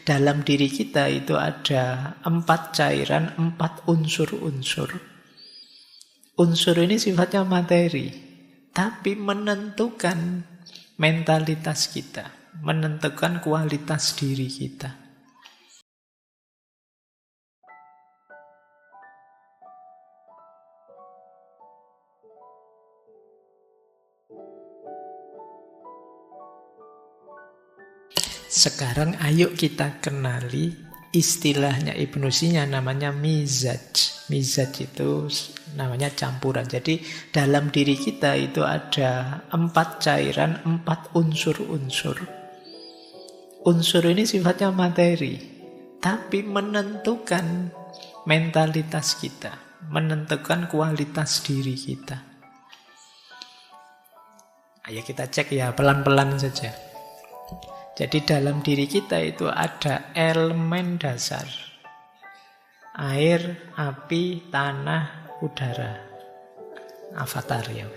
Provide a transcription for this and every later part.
Dalam diri kita itu ada 4 cairan, 4 unsur-unsur. Unsur ini sifatnya materi, tapi menentukan mentalitas kita, menentukan kualitas diri kita. Sekarang ayo kita kenali istilahnya Ibnu Sina, namanya mizaj. Mizaj itu namanya campuran. Jadi dalam diri kita itu ada 4 cairan, 4 unsur-unsur. Unsur ini sifatnya materi, tapi menentukan mentalitas kita, menentukan kualitas diri kita. Ayo kita cek ya, pelan-pelan saja. Jadi dalam diri kita itu ada elemen dasar. Air, api, tanah, udara. Avatar ya.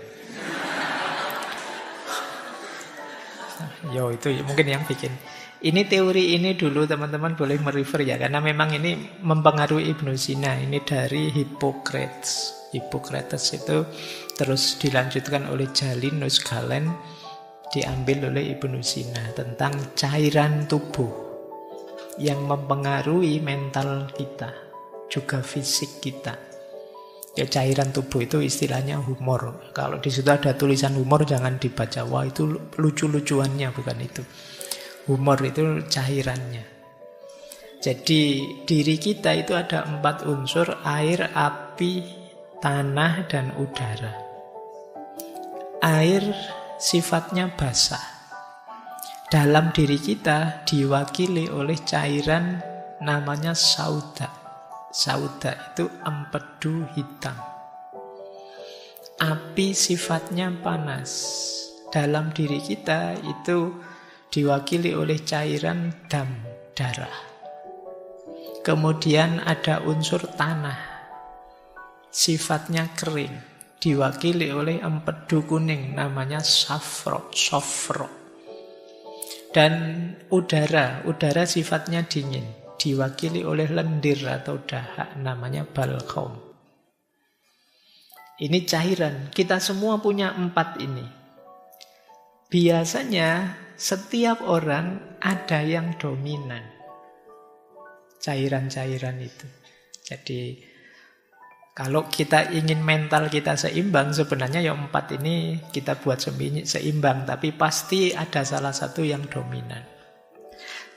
Yo itu mungkin yang bikin. Ini teori ini dulu teman-teman boleh merefer ya. Karena memang ini mempengaruhi Ibnu Sina. Ini dari Hippocrates. Hippocrates itu terus dilanjutkan oleh Jalinus Galen, diambil oleh Ibnu Sina tentang cairan tubuh yang mempengaruhi mental kita, juga fisik kita. Ya cairan tubuh itu istilahnya humor. Kalau di situ ada tulisan humor jangan dibaca. Wah itu lucu-lucuannya, bukan itu. Humor itu cairannya. Jadi diri kita itu ada 4 unsur: air, api, tanah, dan udara. Air sifatnya basah. Dalam diri kita diwakili oleh cairan namanya sauda. Sauda itu empedu hitam. Api sifatnya panas. Dalam diri kita itu diwakili oleh cairan dam, darah. Kemudian ada unsur tanah. Sifatnya kering. Diwakili oleh empedu kuning namanya safro. Dan udara sifatnya dingin, diwakili oleh lendir atau dahak namanya balghaum. Ini cairan, kita semua punya 4 ini. Biasanya setiap orang ada yang dominan cairan-cairan itu. Jadi kalau kita ingin mental kita seimbang, sebenarnya yang 4 ini kita buat seimbang, tapi pasti ada salah satu yang dominan.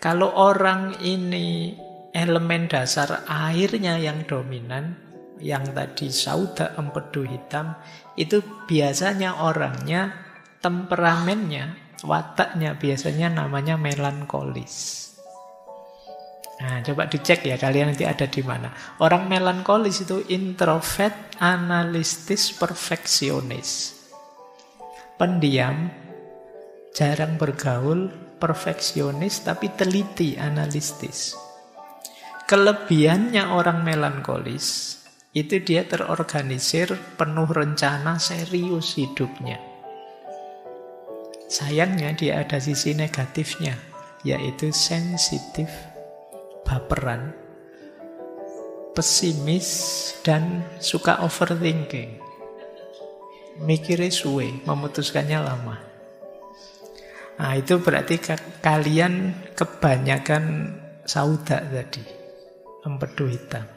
Kalau orang ini elemen dasar airnya yang dominan, yang tadi sauda empedu hitam, itu biasanya orangnya, temperamennya, wataknya biasanya namanya melankolis. Nah, coba dicek ya kalian nanti ada di mana. Orang melankolis itu introvert, analistis, perfeksionis. Pendiam, jarang bergaul, perfeksionis, tapi teliti, analistis. Kelebihannya orang melankolis itu dia terorganisir, penuh rencana, serius hidupnya. Sayangnya dia ada sisi negatifnya, yaitu sensitif, baperan, pesimis, dan suka overthinking. Mikirnya suwe, memutuskannya lama. Nah itu berarti kalian kebanyakan sauda tadi, empedu hitam.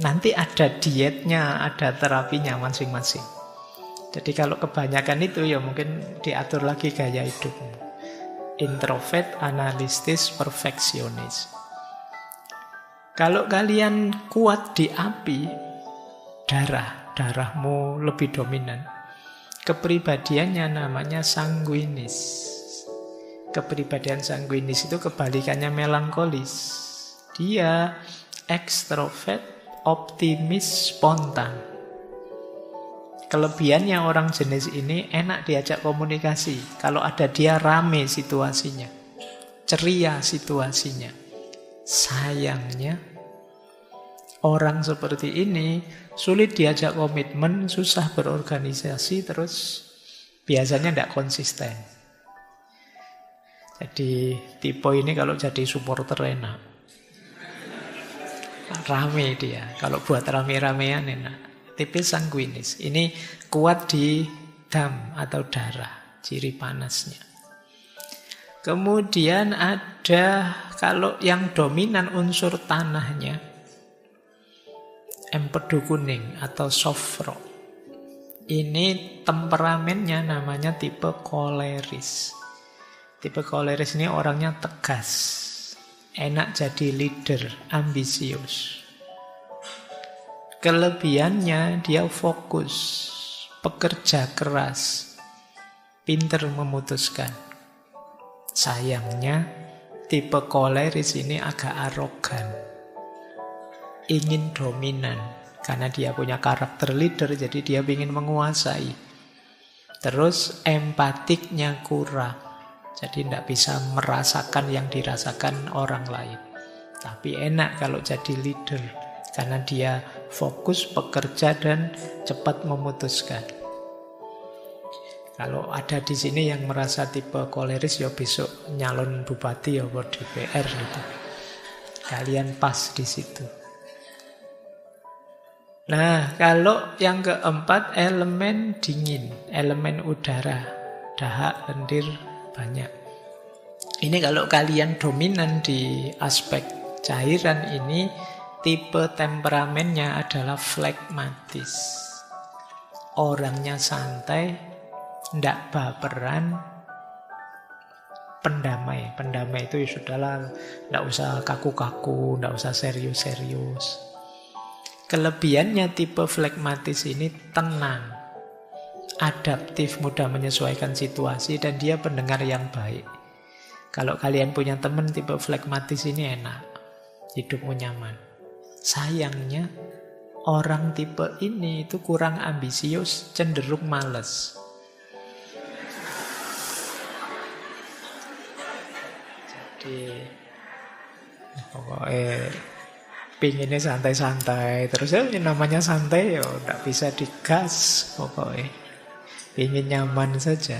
Nanti ada dietnya, ada terapinya masing-masing. Jadi kalau kebanyakan itu ya mungkin diatur lagi gaya hidupmu. Introvert, analistis, perfeksionis. Kalau kalian kuat di api, darahmu lebih dominan. Kepribadiannya namanya sanguinis. Kepribadian sanguinis itu kebalikannya melankolis. Dia ekstrovert, optimis, spontan. Kelebihannya orang jenis ini enak diajak komunikasi. Kalau ada dia rame situasinya, ceria situasinya. Sayangnya orang seperti ini sulit diajak komitmen, susah berorganisasi, terus biasanya tidak konsisten. Jadi tipe ini kalau jadi supporter enak. Rame dia. Kalau buat rame-ramean enak. Tipe sanguinis. Ini kuat di dam atau darah. Ciri panasnya. Kemudian ada kalau yang dominan unsur tanahnya. Empedu kuning atau soft rock. Ini temperamennya namanya tipe koleris. Tipe koleris ini orangnya tegas. Enak jadi leader, ambisius. Kelebihannya dia fokus, pekerja keras, pinter memutuskan. Sayangnya tipe koleris ini agak arogan. Ingin dominan. Karena dia punya karakter leader, jadi dia ingin menguasai. Terus empatiknya kurang. Jadi tidak bisa merasakan yang dirasakan orang lain. Tapi enak kalau jadi leader. Karena dia fokus, bekerja, dan cepat memutuskan. Kalau ada di sini yang merasa tipe koleris, ya besok nyalon bupati ya buat DPR gitu. Kalian pas di situ. Nah, kalau yang keempat elemen dingin, elemen udara, dahak, lendir, banyak. Ini kalau kalian dominan di aspek cairan ini, tipe temperamennya adalah flegmatis. Orangnya santai, ndak baperan, pendamai. Pendamai itu ya sudahlah, ndak usah kaku-kaku, ndak usah serius-serius. Kelebihannya tipe flegmatis ini tenang, adaptif, mudah menyesuaikan situasi, dan dia pendengar yang baik. Kalau kalian punya teman tipe flegmatis ini enak, hidupmu nyaman. Sayangnya orang tipe ini itu kurang ambisius, cenderung malas. Jadi pokoknya pinginnya santai-santai, terus ya namanya santai ya tidak bisa digas pokoknya. Ingin nyaman saja.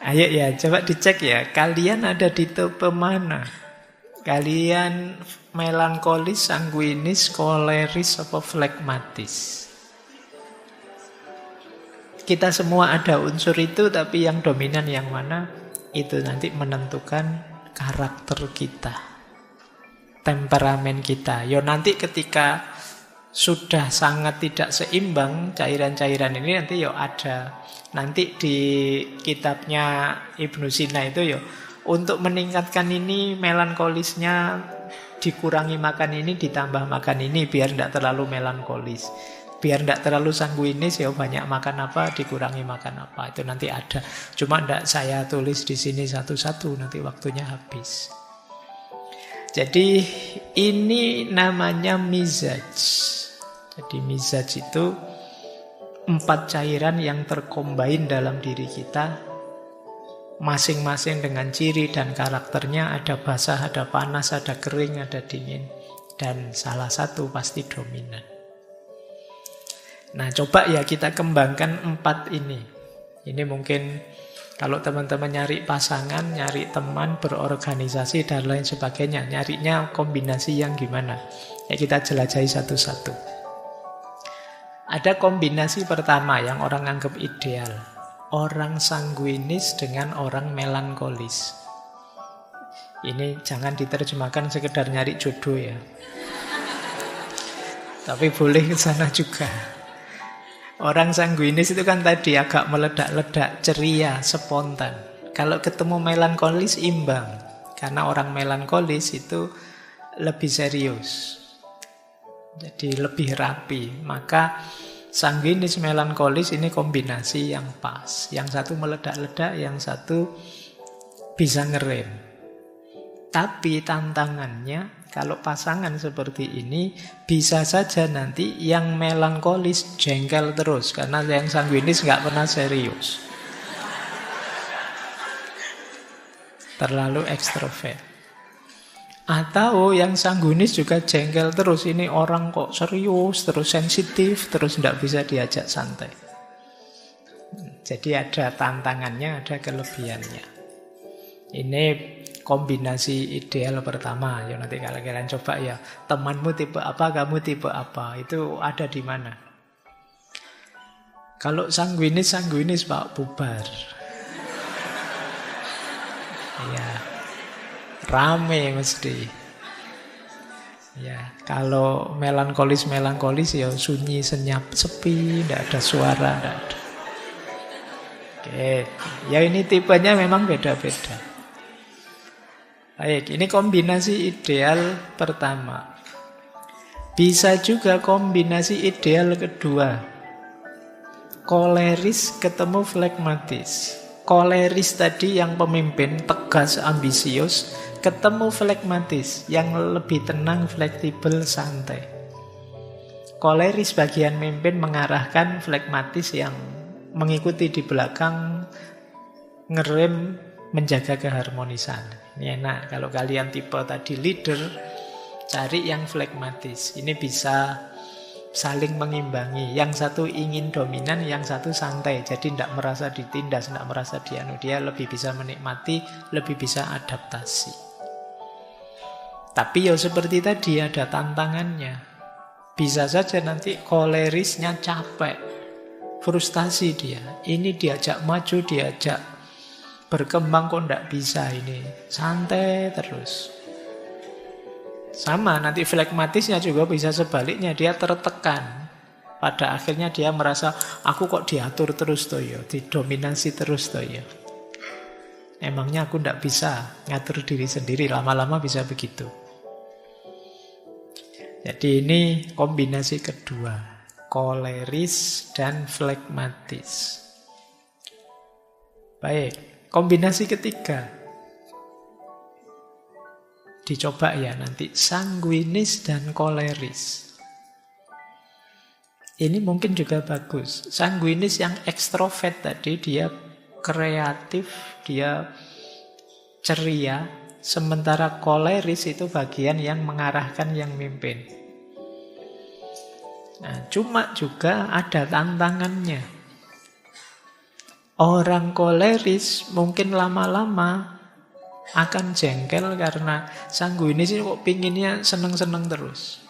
Ayo ya, coba dicek ya. Kalian ada di tipe mana? Kalian melankolis, sanguinis, koleris, apa flegmatis? Kita semua ada unsur itu, tapi yang dominan yang mana? Itu nanti menentukan karakter kita, temperamen kita. Yo nanti ketika sudah sangat tidak seimbang cairan-cairan ini, nanti yo ada. Nanti di kitabnya Ibnu Sina itu yo, untuk meningkatkan ini melankolisnya dikurangi makan ini, ditambah makan ini biar tidak terlalu melankolis. Biar tidak terlalu sanguinis ya banyak makan apa, dikurangi makan apa. Itu nanti ada. Cuma tidak saya tulis di sini satu-satu, nanti waktunya habis. Jadi ini namanya mizaj. Jadi mizaj itu 4 cairan yang terkombain dalam diri kita, masing-masing dengan ciri dan karakternya. Ada basah, ada panas, ada kering, ada dingin, dan salah satu pasti dominan. Nah, coba ya kita kembangkan 4 ini. Ini mungkin kalau teman-teman nyari pasangan, nyari teman, berorganisasi dan lain sebagainya, nyarinya kombinasi yang gimana? Ya kita jelajahi satu-satu. Ada kombinasi pertama yang orang anggap ideal. Orang sanguinis dengan orang melankolis. Ini jangan diterjemahkan sekedar nyari jodoh ya. Tapi boleh ke sana juga. Orang sanguinis itu kan tadi agak meledak-ledak, ceria, spontan. Kalau ketemu melankolis imbang. Karena orang melankolis itu lebih serius. Jadi lebih rapi. Maka sanguinis melankolis ini kombinasi yang pas. Yang satu meledak-ledak, yang satu bisa ngerem. Tapi tantangannya, kalau pasangan seperti ini, bisa saja nanti yang melankolis jengkel terus. Karena yang sanguinis nggak pernah serius. Terlalu ekstrovert. Atau yang sanguinis juga jengkel terus. Ini orang kok serius, terus sensitif, terus tidak bisa diajak santai. Jadi ada tantangannya, ada kelebihannya. Ini kombinasi ideal pertama. Ya nanti kalau kalian coba ya, temanmu tipe apa, kamu tipe apa, itu ada di mana? Kalau sanguinis Pak, bubar. Ya, rame mesti. Ya, kalau melankolis ya sunyi, senyap, sepi, tidak ada suara, tidak ada. Oke, ya ini tipenya memang beda-beda. Baik, ini kombinasi ideal pertama. Bisa juga kombinasi ideal kedua. Koleris ketemu flegmatis. Koleris tadi yang pemimpin, tegas, ambisius, ketemu flegmatis yang lebih tenang, fleksibel, santai. Koleris bagian mimpin mengarahkan, flegmatis yang mengikuti di belakang, ngerem, menjaga keharmonisan. Ini enak kalau kalian tipe tadi leader, cari yang flegmatis. Ini bisa saling mengimbangi. Yang satu ingin dominan, yang satu santai. Jadi tidak merasa ditindas, tidak merasa dianu. Dia lebih bisa menikmati, lebih bisa adaptasi. Tapi ya seperti tadi ada tantangannya. Bisa saja nanti kolerisnya capek, frustasi dia. Ini diajak maju, diajak berkembang kok tidak bisa ini. Santai terus. Sama nanti flegmatisnya juga bisa sebaliknya. Dia tertekan. Pada akhirnya dia merasa, aku kok diatur terus toh ya, didominasi terus toh ya. Emangnya aku tidak bisa ngatur diri sendiri. Lama-lama bisa begitu. Jadi ini kombinasi kedua, koleris dan flegmatis. Baik, kombinasi ketiga. Dicoba ya nanti, sanguinis dan koleris. Ini mungkin juga bagus. Sanguinis yang ekstrovert tadi, dia kreatif, dia ceria. Sementara koleris itu bagian yang mengarahkan, yang mimpin. Nah, cuma juga ada tantangannya. Orang koleris mungkin lama-lama akan jengkel karena sanguinis ini kok pinginnya seneng-seneng terus.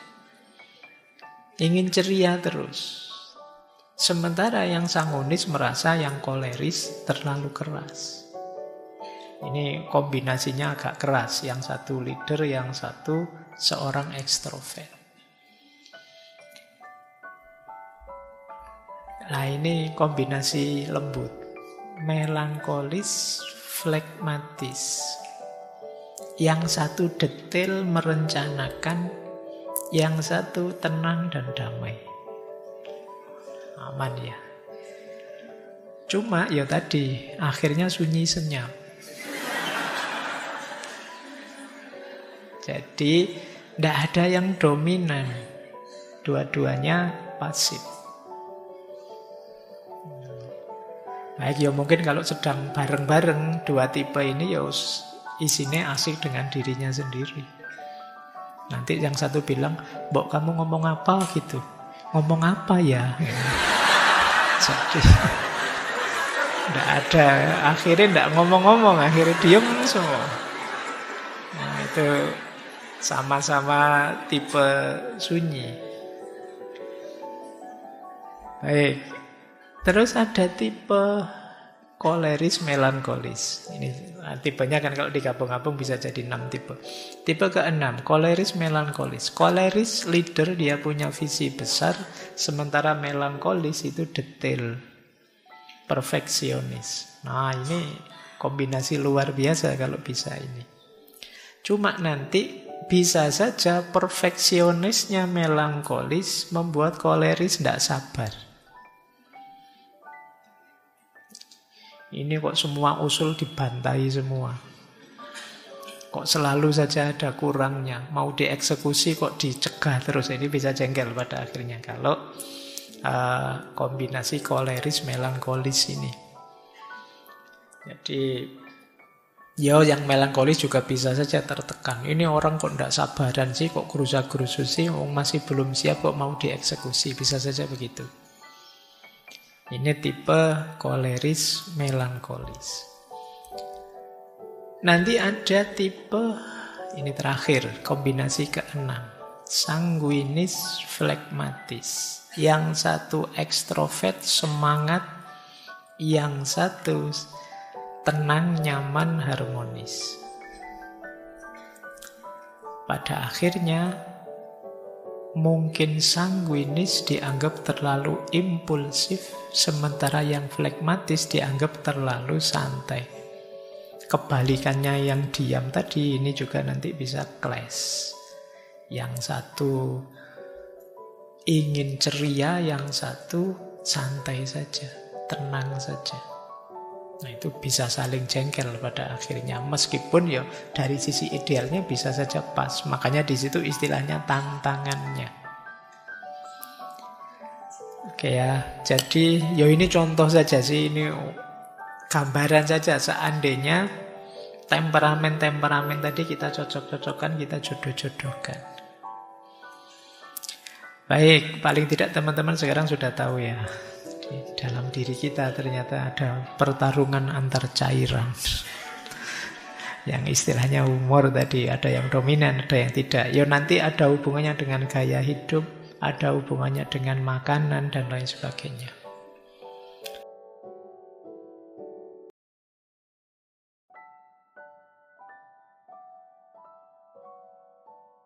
Ingin ceria terus. Sementara yang sanguinis merasa yang koleris terlalu keras. Ini kombinasinya agak keras. Yang satu leader, yang satu seorang ekstrovert. Nah ini kombinasi lembut. Melankolis, flegmatis. Yang satu detail merencanakan, yang satu tenang dan damai. Aman ya. Cuma ya tadi, akhirnya sunyi senyap. Jadi tidak ada yang dominan. Dua-duanya pasif. Baik, ya mungkin kalau sedang bareng-bareng dua tipe ini ya isinya asik dengan dirinya sendiri. Nanti yang satu bilang, "Mbok kamu ngomong apa gitu?" "Ngomong apa ya?" Jadi tidak ada, akhirnya tidak ngomong-ngomong, akhirnya diem semua. Nah itu sama-sama tipe sunyi. Baik. Terus ada tipe koleris, melankolis. Ini tipenya kan kalau digabung-gabung bisa jadi 6 tipe. Tipe ke-6, koleris, melankolis. Koleris leader, dia punya visi besar. Sementara melankolis itu detail, perfeksionis. Nah ini kombinasi luar biasa kalau bisa ini. Cuma nanti bisa saja perfeksionisnya melankolis membuat koleris tidak sabar. Ini kok semua usul dibantai semua. Kok selalu saja ada kurangnya. Mau dieksekusi kok dicegah terus. Ini bisa jengkel pada akhirnya kalau kombinasi koleris melankolis ini. Jadi yang melankolis juga bisa saja tertekan. Ini orang kok tidak sabaran sih, kok gerusa-gerusu sih, masih belum siap kok mau dieksekusi. Bisa saja begitu. Ini tipe koleris melankolis. Nanti ada tipe, ini terakhir, kombinasi keenam. Sanguinis, flegmatis. Yang satu ekstrovert, semangat. Yang satu tenang, nyaman, harmonis. Pada akhirnya, mungkin sanguinis dianggap terlalu impulsif, sementara yang flegmatis dianggap terlalu santai. Kebalikannya yang diam tadi ini juga nanti bisa clash. Yang satu ingin ceria, yang satu santai saja, tenang saja. Nah itu bisa saling jengkel pada akhirnya. Meskipun ya dari sisi idealnya bisa saja pas. Makanya di situ istilahnya tantangannya. Oke ya, jadi ya ini contoh saja sih, ini gambaran saja. Seandainya temperamen-temperamen tadi kita cocok-cocokkan, kita jodoh-jodohkan. Baik, paling tidak teman-teman sekarang sudah tahu ya, di dalam diri kita ternyata ada pertarungan antar cairan. Yang istilahnya humor tadi, ada yang dominan, ada yang tidak. Ya nanti ada hubungannya dengan gaya hidup, ada hubungannya dengan makanan dan lain sebagainya.